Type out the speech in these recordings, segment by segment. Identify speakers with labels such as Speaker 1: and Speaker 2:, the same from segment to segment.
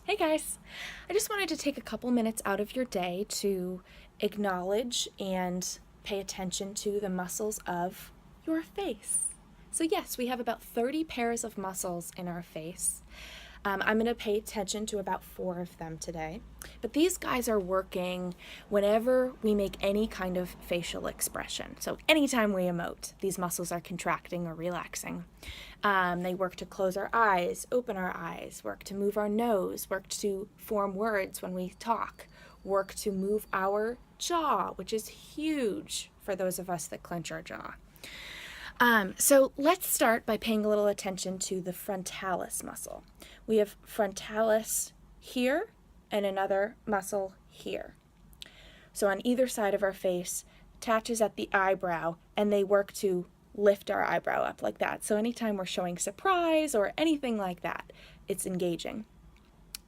Speaker 1: Hey guys! I just wanted to take a couple minutes out of your day to acknowledge and pay attention to the muscles of your face. So yes, we have about 30 pairs of muscles in our face. I'm going to pay attention to about 4 of them today. But these guys are working whenever we make any kind of facial expression. So anytime we emote, these muscles are contracting or relaxing. They work to close our eyes, open our eyes, work to move our nose, work to form words when we talk, work to move our jaw, which is huge for those of us that clench our jaw. So let's start by paying a little attention to the frontalis muscle. We have frontalis here and another muscle here. So on either side of our face, attaches at the eyebrow, and they work to lift our eyebrow up like that. So anytime we're showing surprise or anything like that, it's engaging.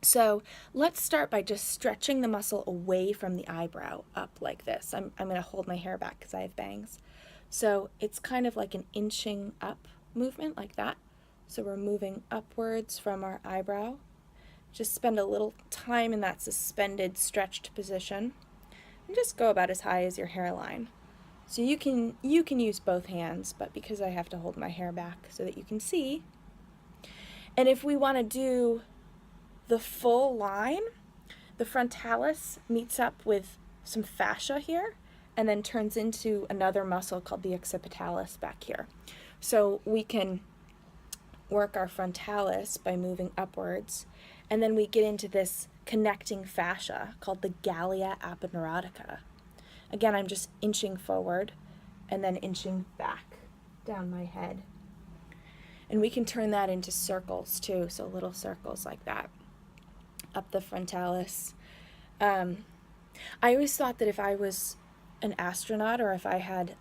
Speaker 1: So let's start by just stretching the muscle away from the eyebrow up like this. I'm going to hold my hair back because I have bangs. So it's kind of like an inching up movement like that. So we're moving upwards from our eyebrow. Just spend a little time in that suspended, stretched position. And just go about as high as your hairline. So you can use both hands, but because I have to hold my hair back so that you can see. And if we want to do the full line, the frontalis meets up with some fascia here and then turns into another muscle called the occipitalis back here. So we can work our frontalis by moving upwards, and then we get into this connecting fascia called the gallia aponeurotica. Again, I'm just inching forward and then inching back down my head. And we can turn that into circles too, so little circles like that up the frontalis. I always thought that if I was an astronaut or if I had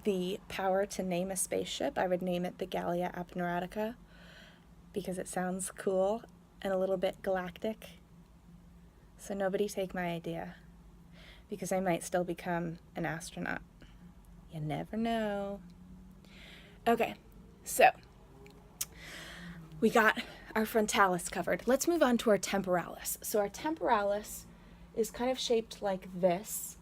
Speaker 1: the power to name a spaceship, I would name it the Gallia Aponeurotica because it sounds cool and a little bit galactic. So nobody take my idea because I might still become an astronaut. You never know. Okay, so we got our frontalis covered. Let's move on to our temporalis. So our temporalis is kind of shaped like this.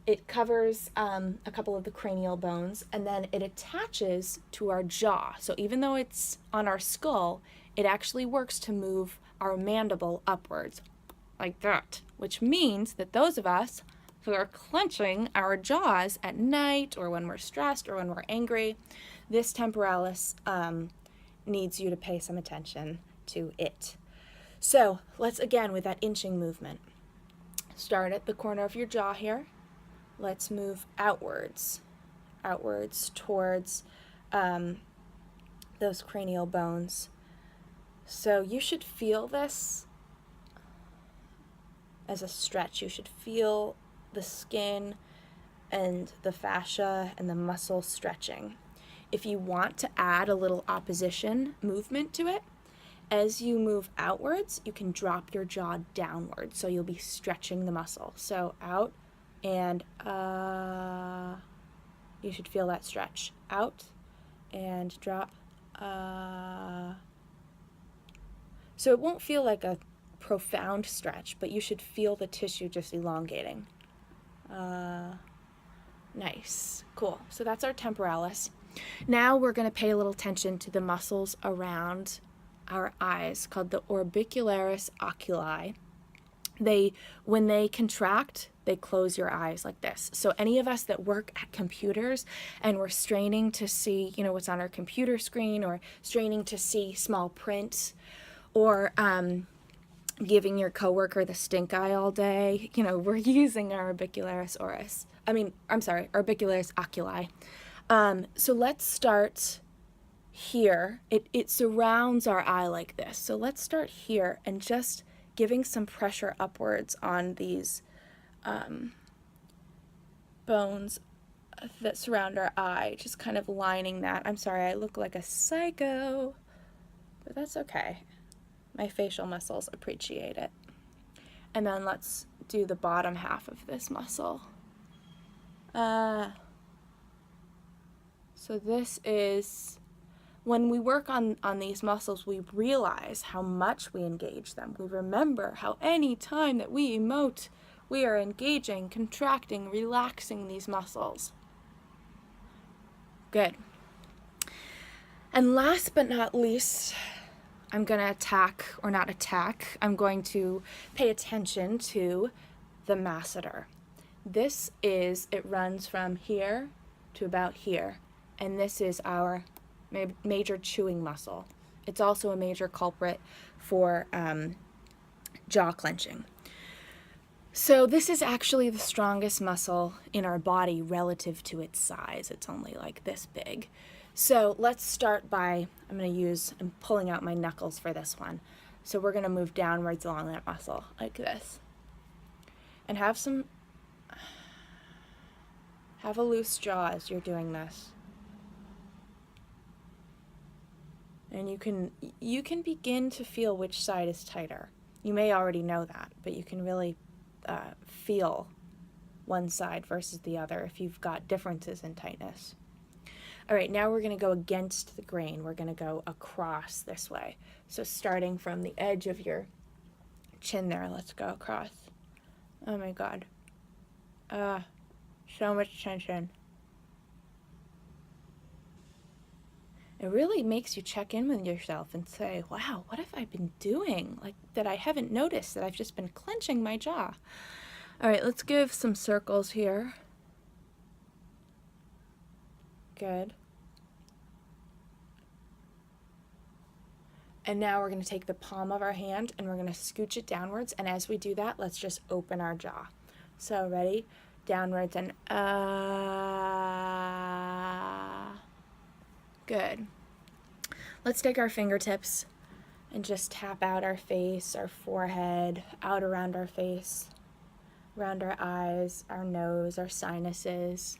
Speaker 1: It covers a couple of the cranial bones, and then it attaches to our jaw. So even though it's on our skull, it actually works to move our mandible upwards, like that, which means that those of us who are clenching our jaws at night or when we're stressed or when we're angry, this temporalis needs you to pay some attention to it. So let's, again, with that inching movement, start at the corner of your jaw here. Let's move outwards towards those cranial bones. So you should feel this as a stretch. You should feel the skin and the fascia and the muscle stretching. If you want to add a little opposition movement to it, as you move outwards, you can drop your jaw downward. So you'll be stretching the muscle. So out and you should feel that stretch. Out and drop. So it won't feel like a profound stretch, but you should feel the tissue just elongating. Nice. Cool. So that's our temporalis. Now we're going to pay a little attention to the muscles around our eyes called the orbicularis oculi. When they contract, they close your eyes like this. So any of us that work at computers and we're straining to see, what's on our computer screen, or straining to see small print, or giving your coworker the stink eye all day, we're using our orbicularis oculi. So let's start here. It surrounds our eye like this. So let's start here and just giving some pressure upwards on these bones that surround our eye, just kind of lining that. I'm sorry, I look like a psycho, but that's okay. My facial muscles appreciate it. And then let's do the bottom half of this muscle. So this is when we work on these muscles, we realize how much we engage them. We remember how any time that we emote, we are engaging, contracting, relaxing these muscles. Good. And last but not least, I'm going to pay attention to the masseter. It runs from here to about here, and this is our major chewing muscle. It's also a major culprit for jaw clenching. So this is actually the strongest muscle in our body relative to its size. It's only like this big. So let's start by, I'm pulling out my knuckles for this one. So we're going to move downwards along that muscle like this. And have a loose jaw as you're doing this. And you can begin to feel which side is tighter. You may already know that, but you can really feel one side versus the other if you've got differences in tightness. All right, now we're going to go against the grain. We're going to go across this way. So starting from the edge of your chin there, let's go across. Oh my God. So much tension. It really makes you check in with yourself and say, wow, what have I been doing? Like, that I haven't noticed, that I've just been clenching my jaw. All right, let's give some circles here. Good. And now we're going to take the palm of our hand and we're going to scooch it downwards. And as we do that, let's just open our jaw. So ready? Downwards and Good. Let's take our fingertips and just tap out our face, our forehead, out around our face, around our eyes, our nose, our sinuses.